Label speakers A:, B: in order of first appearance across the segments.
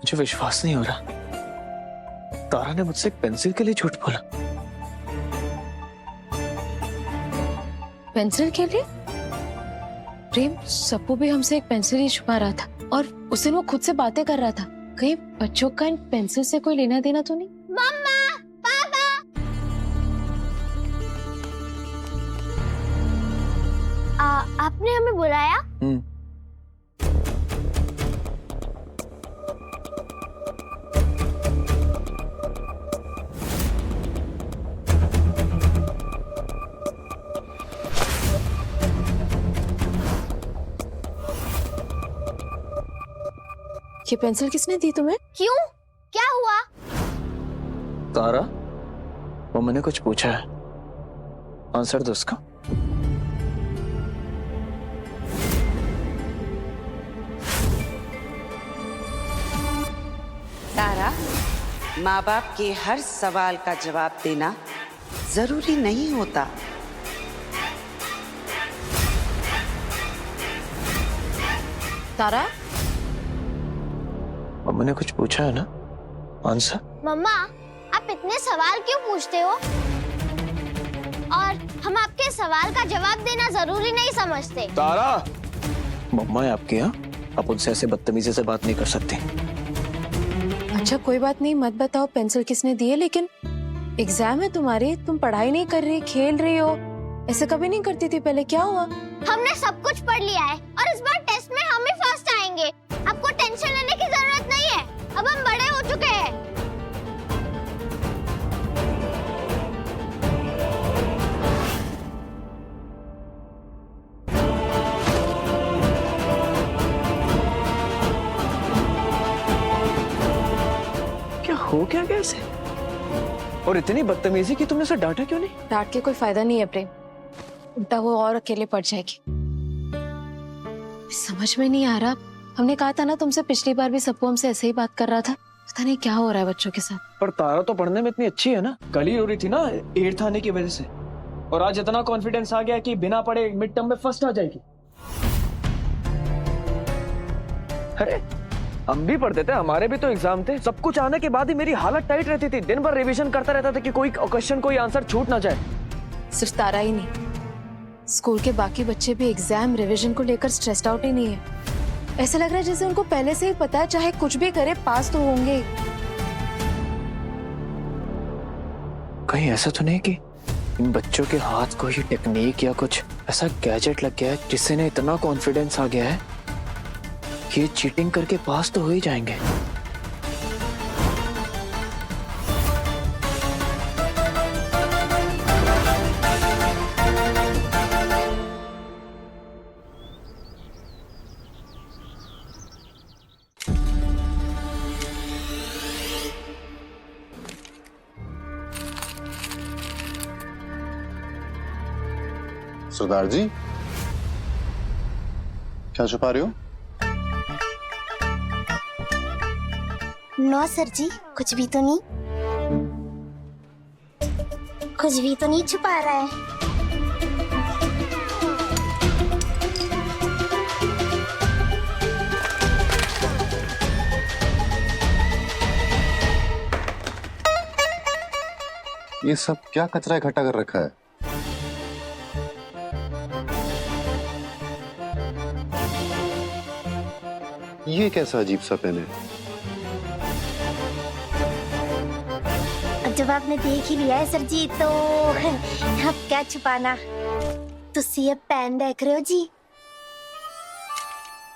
A: मुझे विश्वास नहीं हो रहा, तारा ने मुझसे एक पेंसिल के लिए झूठ बोला।
B: पेंसिल के लिए? प्रेम, सप्पू भी हमसे एक पेंसिल ही छुपा रहा था और उस दिन वो खुद से बातें कर रहा था। कहीं बच्चों का इन पेंसिल से कोई लेना देना तो नहीं?
C: मम्मा, पापा। आपने हमें बुलाया?
B: ये पेंसिल किसने दी तुम्हें?
C: क्यों? क्या हुआ?
A: तारा, वो मैंने कुछ पूछा है, आंसर दो उसका।
D: तारा, माँ बाप के हर सवाल का जवाब देना जरूरी नहीं होता।
B: तारा,
A: मम्मा ने कुछ पूछा है ना, आंसर।
C: मम्मा, आप इतने सवाल क्यों पूछते हो? और हम आपके सवाल का जवाब देना जरूरी नहीं समझते।
A: तारा, मम्मा है आपके यहाँ, आप उनसे ऐसे बदतमीजी से बात नहीं कर सकते।
B: अच्छा कोई बात नहीं, मत बताओ पेंसिल किसने दी है, लेकिन एग्जाम है तुम्हारी, तुम पढ़ाई नहीं कर रही, खेल रही हो, ऐसे कभी नहीं करती थी पहले, क्या हुआ?
C: हमने सब कुछ पढ़ लिया है और इस बार टेस्ट में हम ही फर्स्ट आएंगे। आपको टेंशन लेने की जरूरत नहीं है, अब हम बड़े हो चुके हैं।
A: क्या हो क्या गया इसे? और इतनी बदतमीजी की तुमने उसे डांटा क्यों नहीं?
B: डांट के कोई फायदा नहीं है प्रेम, उल्टा वो और अकेले पड़ जाएगी। समझ में नहीं आ रहा, हमने कहा था ना तुमसे पिछली बार भी सप्पू हमसे ऐसे ही बात कर रहा था, पता नहीं क्या हो रहा है बच्चों के साथ।
A: पर तारा तो पढ़ने में इतनी अच्छी है ना, कल ही रो रही थी ना 8th आने की वजह से, और आज इतना कॉन्फिडेंस आ गया कि बिना पढ़े मिड टर्म में फर्स्ट आ जाएगी। अरे हम भी पढ़ते थे, हमारे भी तो एग्जाम थे, सब कुछ आने के बाद ही मेरी हालत टाइट रहती थी, दिन भर रिवीजन करता रहता था कि कोई क्वेश्चन कोई आंसर छूट ना जाए।
B: सिर्फ तारा ही नहीं, स्कूल के बाकी बच्चे भी एग्जाम रिवीजन को लेकर स्ट्रेस्ड आउट ही नहीं है। ऐसा लग रहा है जैसे उनको पहले से ही पता है चाहे कुछ भी करे पास तो होंगे।
A: कहीं ऐसा तो नहीं कि इन बच्चों के हाथ को ये टेक्निक या कुछ ऐसा गैजेट लग गया है जिससे इन्हें इतना कॉन्फिडेंस आ गया है कि ये चीटिंग करके पास तो हो ही जाएंगे।
E: सरदार जी, क्या छुपा रही हो?
C: नो सर जी, कुछ भी तो नहीं, कुछ भी तो नहीं छुपा रहा है।
E: ये सब क्या कचरा इकट्ठा कर रखा है? ये कैसा अजीब सा पेन है?
C: अब जब आपने देख ही लिया है सर जी तो अब क्या छुपाना। तो ये पेन देख रहे हो जी,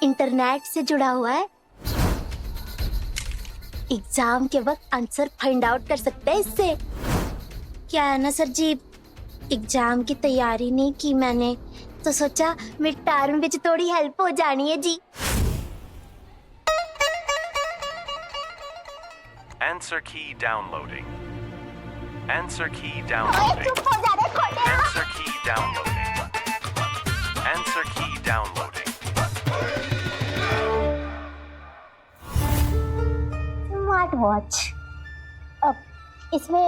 C: इंटरनेट से जुड़ा हुआ है, एग्जाम के वक्त आंसर फाइंड आउट कर सकते हैं इससे। क्या है ना सर जी, एग्जाम की तैयारी नहीं की मैंने तो सोचा मिड टर्म में थोड़ी हेल्प हो जानी है जी।
F: Answer key downloading. Answer key downloading.
C: चुप हो जा रे खोटे।
F: Answer key downloading. Answer key downloading.
C: Smart watch. अब इसमें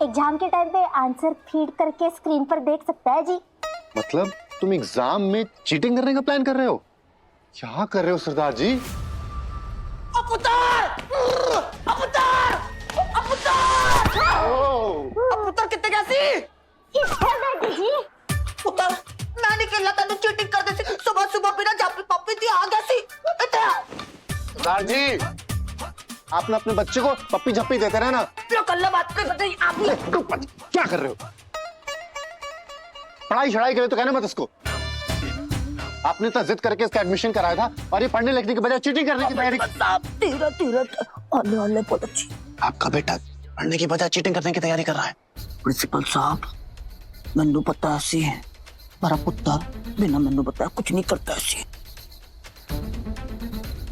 C: एग्जाम के टाइम पे आंसर फीड करके स्क्रीन पर देख सकता है जी।
E: मतलब तुम एग्जाम में चीटिंग करने का प्लान कर रहे हो? क्या कर रहे हो सरदार जी?
G: पुत्र कितने कैसी पुत्र मैं नहीं खेलना तेन चीटिंग कर दी सुबह सुबह बिना जापी पापी दी आ गई
E: सरदार जी, आपने अपने बच्चे को पप्पी झप्पी देते रहे ना।
G: कल बात कर बताइए आप
E: क्या कर रहे हो? पढ़ाई छड़ाई करे तो कहना मत इसको। आपने तो जिद करके इसका एडमिशन कराया था और ये पढ़ने लिखने के बजाय चीटिंग करने की तैयारी।
H: आपका बेटा पढ़ने की बजाय चीटिंग करने की तैयारी कर रहा है। प्रिंसिपल साहब, मैनू पता ऐसी है, मेरा पुत्र बिना मैनू बताया कुछ नहीं करता ऐसी।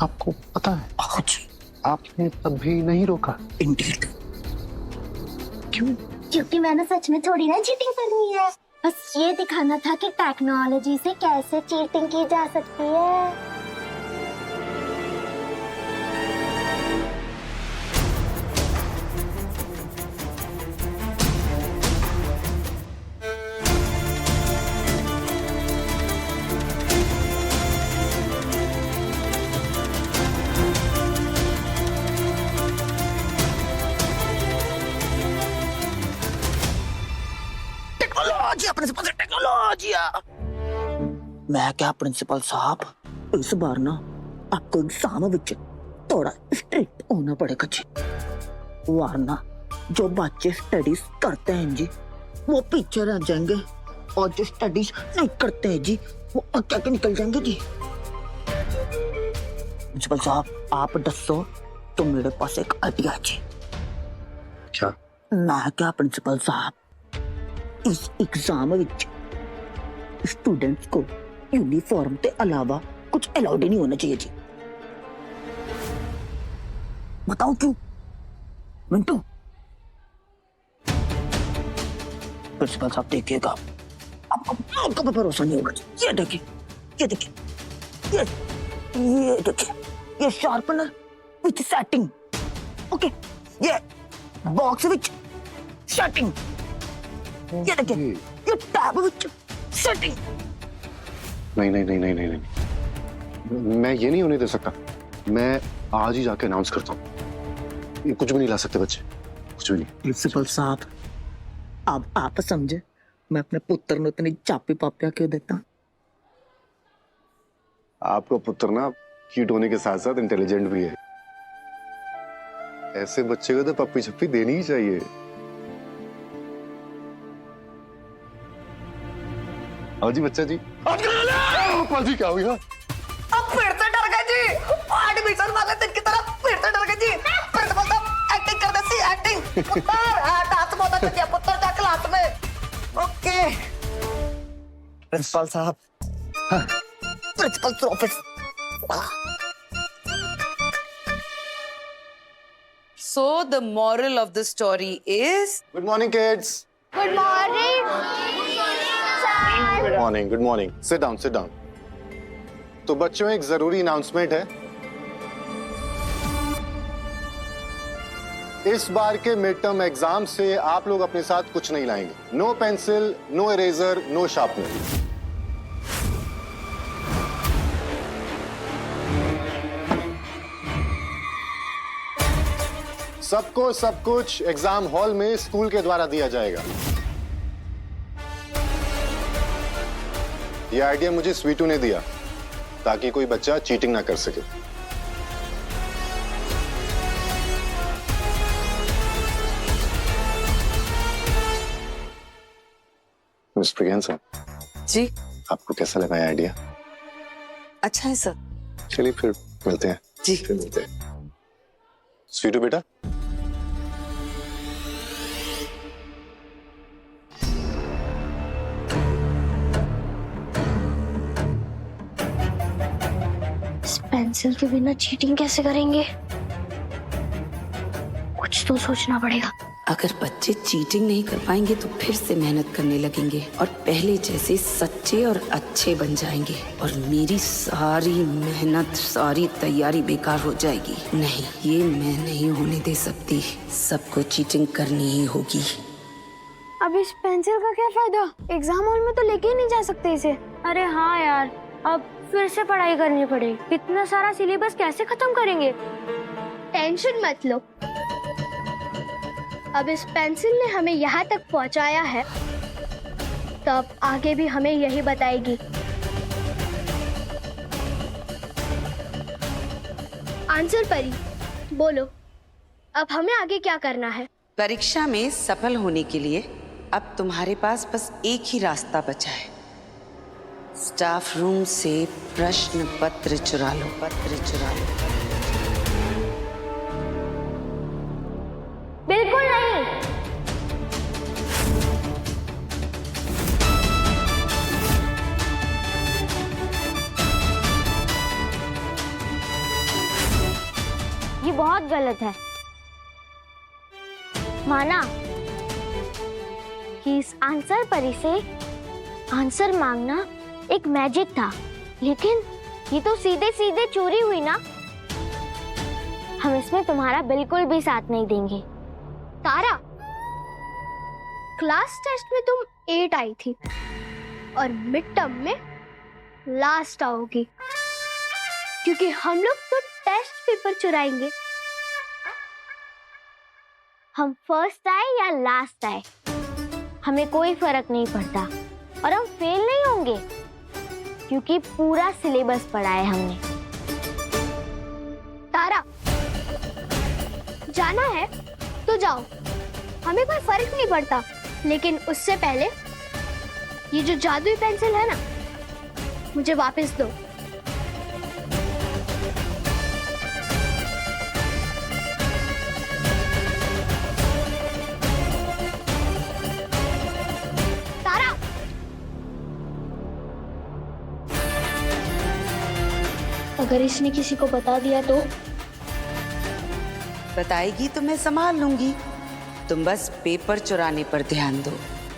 E: आपको पता है?
H: हाँ जी।
E: आपने तब भी नहीं रोका?
H: इंडीड।
E: क्यों?
C: क्योंकि मैंने सच में थोड़ी ना चीटिंग करनी है, बस ये दिखाना था कि टेक्नोलॉजी से कैसे चीटिंग की जा सकती है।
H: टेक्नोलॉजी मैं क्या प्रिंसिपल साहब, इस बार ना आपको एग्जाम विच थोड़ा स्ट्रिक्ट होना पड़ेगा जी, वरना जो बच्चे स्टडीज करते हैं जी वो पीछे रह जाएंगे और जो स्टडीज नहीं करते हैं जी वो आगे आगे निकल जाएंगे जी। प्रिंसिपल साहब आप दसो तो मेरे पास एक आइडिया जी।
E: क्या?
H: मैं क्या प्रिंसिपल साहब, इस एग्जाम विच स्टूडेंट्स को यूनिफॉर्म के अलावा कुछ अलाउड ही नहीं होना चाहिए जी। बताओ क्यों? मिंटू, प्रिंसिपल साहब देखिएगा, आपको भी भरोसा नहीं होगा जी। ये देखिए, ये देखिए, ये देखिए, ये शार्पनर विथ सेटिंग, ओके, ये बॉक्स विच सेटिंग, ये देखिए, ये टैब विच सेटिंग।
E: नहीं नहीं नहीं नहीं नहीं नहीं, मैं ये नहीं होने दे सकता। मैं आज ही जाके अनाउंस करता हूँ। ये कुछ भी नहीं ला सकते बच्चे, कुछ भी नहीं।
H: प्रिंसिपल साहब, अब आप समझे मैं अपने पुत्र को इतनी चापी पापिया क्यों देता।
E: आपका पुत्र ना क्यूट होने के साथ साथ इंटेलिजेंट भी है। ऐसे बच्चे को तो पप्पी छप्पी देनी ही चाहिए। आओ जी बच्चा जी। जी क्या हुआ?
G: अब फिर से डर गए जी, एडमिशन वाले दिन की तरह फिर से डर गए जी। प्रिंसिपल साहब एक्टिंग कर देती एक्टिंग। पुत्र डांस बहुत अच्छा किया पुत्र जा क्लास में। ओके
H: प्रिंसिपल साहब, principal office.
D: So the moral of the story is
E: good morning kids.
C: Good morning
E: good morning, good morning. Sit down, sit down. तो बच्चों, एक जरूरी अनाउंसमेंट है। इस बार के मिड टर्म एग्जाम से आप लोग अपने साथ कुछ नहीं लाएंगे। No pencil, no eraser, no sharpener. सबको सब कुछ एग्जाम हॉल में स्कूल के द्वारा दिया जाएगा। यह आइडिया मुझे स्वीटू ने दिया ताकि कोई बच्चा चीटिंग ना कर सके। मिस प्रियंका
D: जी
E: आपको कैसा लगा ये आइडिया?
D: अच्छा है सर।
E: चलिए फिर मिलते हैं।
D: जी
E: फिर मिलते हैं। स्वीटू बेटा,
C: इस पेंसिल के बिना चीटिंग कैसे करेंगे? कुछ तो सोचना पड़ेगा।
I: अगर बच्चे चीटिंग नहीं कर पाएंगे तो फिर से मेहनत करने लगेंगे और पहले जैसे सच्चे और अच्छे बन जाएंगे और मेरी सारी मेहनत, सारी तैयारी बेकार हो जाएगी। नहीं, ये मैं नहीं होने दे सकती। सबको चीटिंग करनी ही होगी।
J: अब इस पेंसिल का क्या फायदा? एग्जाम हॉल में तो लेके ही नहीं जा सकते इसे। अरे हाँ यार, अब फिर से पढ़ाई करनी पड़ेगी। इतना सारा सिलेबस कैसे खत्म करेंगे? टेंशन मत लो। अब इस पेंसिल ने हमें यहाँ तक पहुँचाया है, तो अब आगे भी हमें यही बताएगी। आंसर परी, बोलो अब हमें आगे क्या करना है?
D: परीक्षा में सफल होने के लिए अब तुम्हारे पास बस एक ही रास्ता बचा है। स्टाफ रूम से प्रश्न पत्र चुरा लो, पत्र चुरा लो।
J: बिल्कुल नहीं। ये बहुत गलत है। माना कि इस आंसर परी से आंसर मांगना एक मैजिक था, लेकिन ये तो सीधे सीधे चोरी हुई ना। हम इसमें तुम्हारा बिल्कुल भी साथ नहीं देंगे। तारा, क्लास टेस्ट में तुम 8 आई थी और मिड टर्म में लास्ट आओगी, क्योंकि हम लोग तो टेस्ट पेपर चुराएंगे। हम फर्स्ट आए या लास्ट आए, हमें कोई फर्क नहीं पड़ता, और हम फेल नहीं होंगे क्योंकि पूरा सिलेबस पढ़ा है हमने। तारा, जाना है तो जाओ, हमें कोई फर्क नहीं पड़ता, लेकिन उससे पहले ये जो जादुई पेंसिल है ना, मुझे वापस दो। तारा, अगर इसने किसी को बता दिया तो?
D: बताएगी तो मैं संभाल लूंगी, तुम बस पेपर चुराने पर ध्यान दो।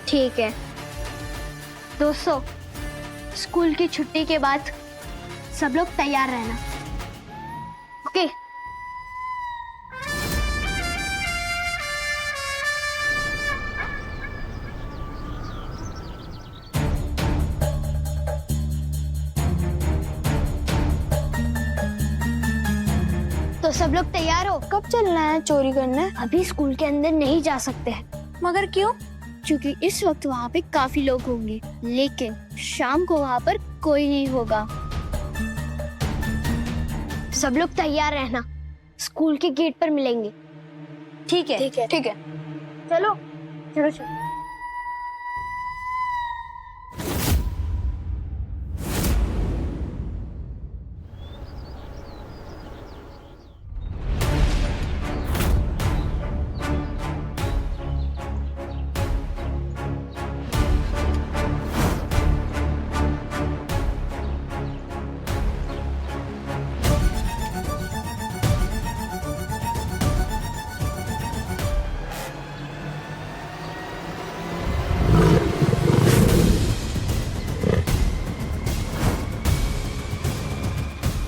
J: ठीक है। दोस्तों, स्कूल की छुट्टी के बाद सब लोग तैयार रहना, ओके? तो सब लोग तैयार हो? कब चलना है चोरी करने? अभी स्कूल के अंदर नहीं जा सकते हैं। मगर क्यों? क्योंकि इस वक्त वहाँ पे काफी लोग होंगे, लेकिन शाम को वहाँ पर कोई नहीं होगा। सब लोग तैयार रहना, स्कूल के गेट पर मिलेंगे। ठीक है, ठीक है, ठीक है। चलो चलो चलो।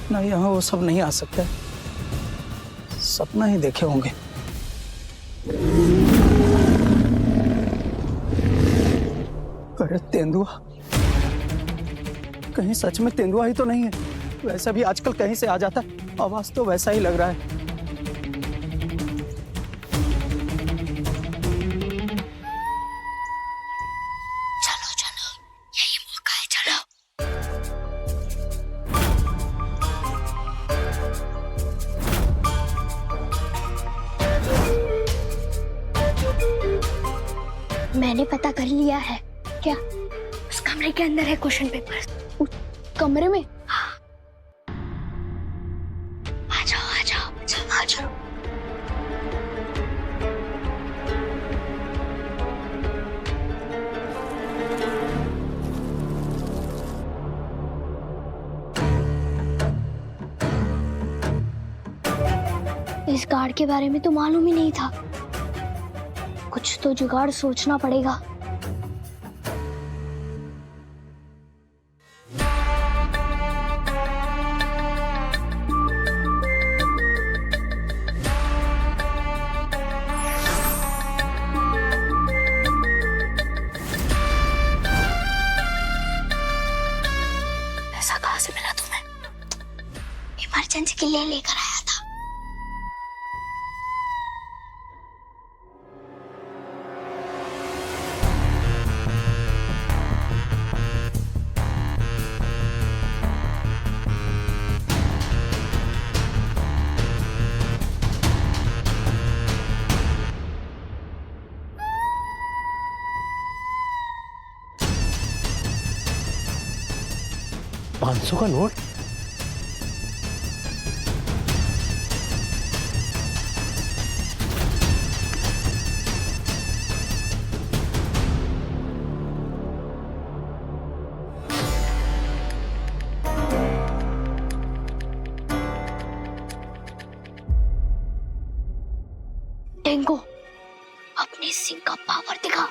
H: ना, यहाँ वो सब नहीं आ सकते, सपना ही देखे होंगे। अरे तेंदुआ, कहीं सच में तेंदुआ ही तो नहीं है? वैसा भी आजकल कहीं से आ जाता है, आवाज तो वैसा ही लग रहा है।
J: चलो चलो, यही मौका है, चलो। मैंने पता कर लिया है। क्या? उस कमरे के अंदर है क्वेश्चन पेपर। उस कमरे में? हाँ। आ जाओ आ जाओ, आ जाओ। इस गार्ड के बारे में तो मालूम ही नहीं था, कुछ तो जुगाड़ सोचना पड़ेगा। पैसा कहाँ से मिला तुम्हें? इमरजेंसी के लिए लेकर आया था।
K: 500 का नोट?
J: टेंगो, अपने सिंह का पावर दिखा।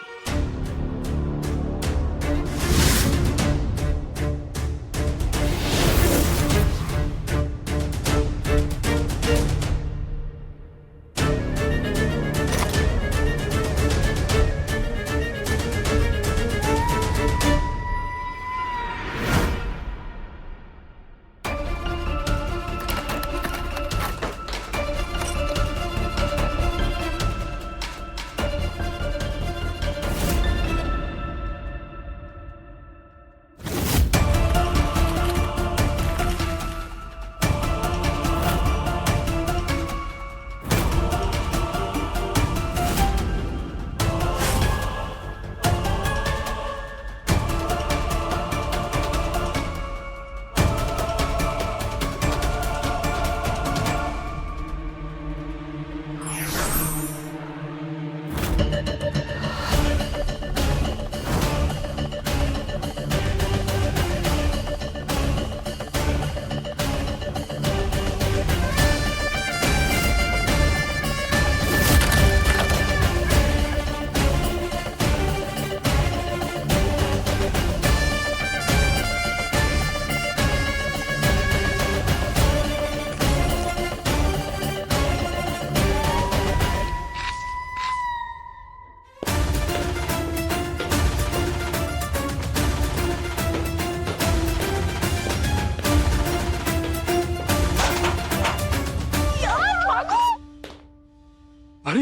K: अरे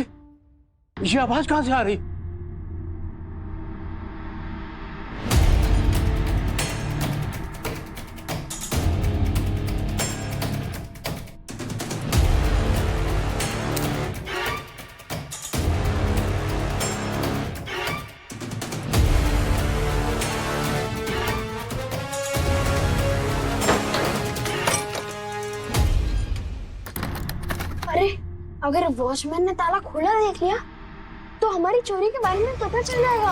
K: ये आवाज कहां से आ रही?
J: अरे अगर वॉचमैन ने ताला खोला देख लिया तो हमारी चोरी के बारे में पता चल जाएगा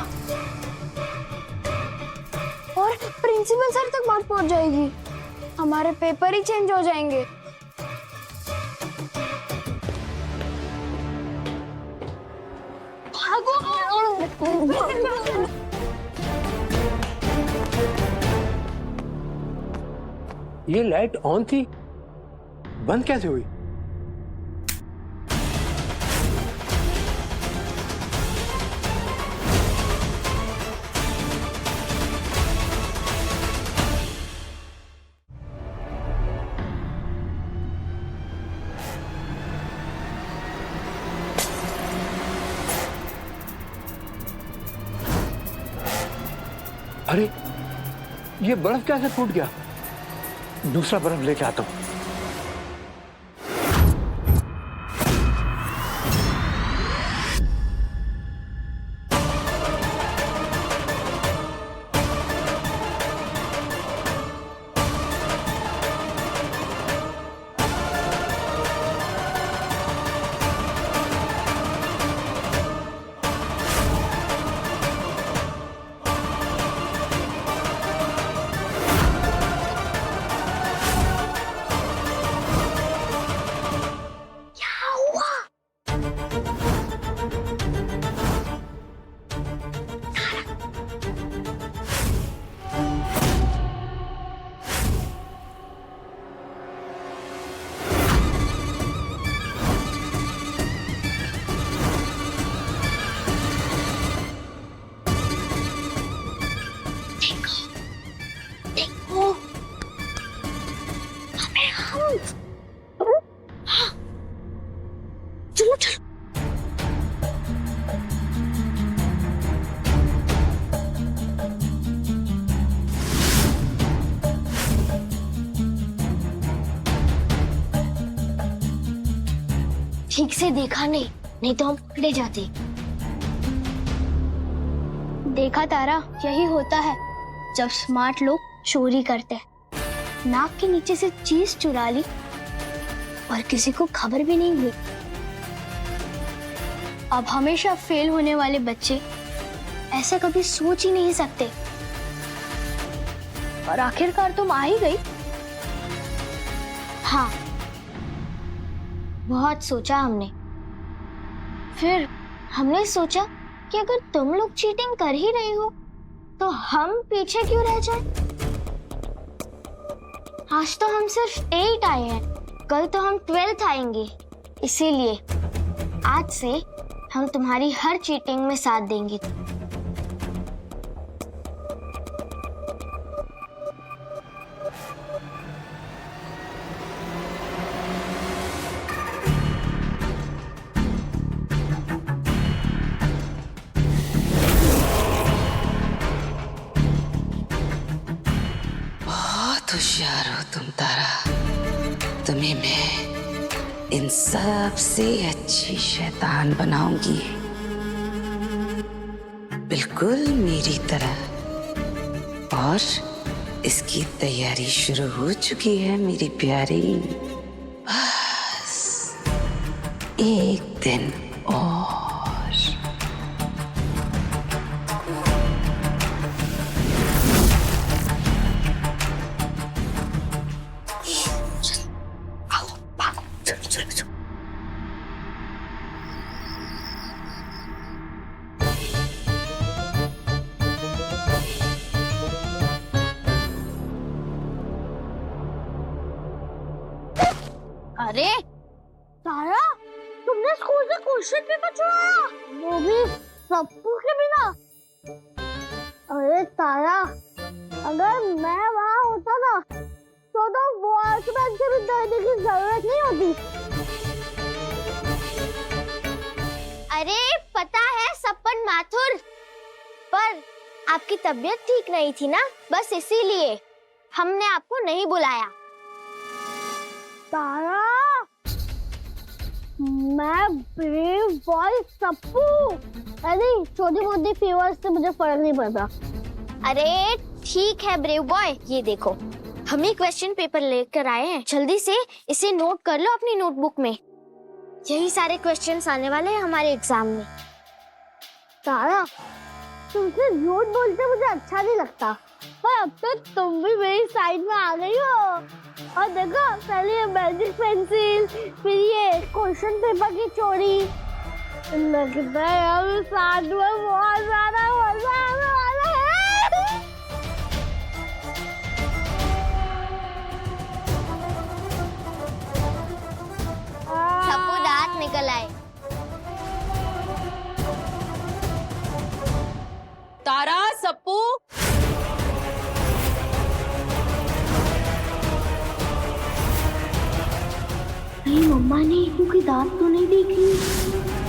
J: और प्रिंसिपल सर तक बात पहुंच जाएगी। हमारे पेपर ही चेंज हो जाएंगे।
K: ये लाइट ऑन थी, बंद कैसे हुई? अरे ये बर्फ कैसे फूट गया? दूसरा बर्फ लेके आता हूं।
J: चलो चलो। ठीक से देखा नहीं तो हम पकड़े जाते। देखा तारा, यही होता है जब स्मार्ट लोग चोरी करते हैं। नाक के नीचे से चीज चुरा ली और किसी को खबर भी नहीं हुई। अब हमेशा फेल होने वाले बच्चे ऐसा कभी सोच ही नहीं सकते। और आखिरकार तुम आ ही गई। हाँ, बहुत सोचा हमने। फिर हमने सोचा कि अगर तुम लोग चीटिंग कर ही रही हो तो हम पीछे क्यों रह जाएं? आज तो हम सिर्फ 8 आए हैं, कल तो हम 12th आएंगे। इसीलिए आज से हम तुम्हारी हर चीटिंग में साथ देंगे।
D: बहुत होशियार हो तुम तारा। तुम्हें मैं इन सब से अच्छी शैतान बनाऊंगी, बिल्कुल मेरी तरह। और इसकी तैयारी शुरू हो चुकी है मेरी प्यारी। बस एक दिन और।
J: अरे तारा, तुमने स्कूल से क्वेश्चन पेपर चुराया, वो भी सप्पू के बिना। अरे तारा, अगर मैं वहाँ होता ना तो वॉचमैन से भी डरने की जरूरत नहीं होती। अरे पता है सप्पन माथुर, पर आपकी तबीयत ठीक नहीं थी ना, बस इसीलिए हमने आपको नहीं बुलाया। तारा, मैं ब्रेव बॉय सप्पू। अरे छोटी मोटी फीवर से मुझे फर्क नहीं पड़ता। अरे ठीक है ब्रेव बॉय, ये देखो हम ही क्वेश्चन पेपर लेकर आए हैं, जल्दी से इसे नोट कर लो अपनी नोटबुक में। यही सारे क्वेश्चंस आने वाले हैं हमारे एग्जाम में। तारा, तुमसे झूठ बोलते मुझे अच्छा नहीं लगता, पर अब तो तुम भी मेरी साइड में आ गई हो। और देखो, पहले ये मैजिक पेंसिल, फिर ये क्वेश्चन पेपर की चोरी। लगता है हम साथ में बहुत ज्यादा मजा आने वाला है। सबको दांत निकल आए।
B: तारा, सप्पू,
J: नहीं मम्मा ने इनको की दांत तो नहीं देखी।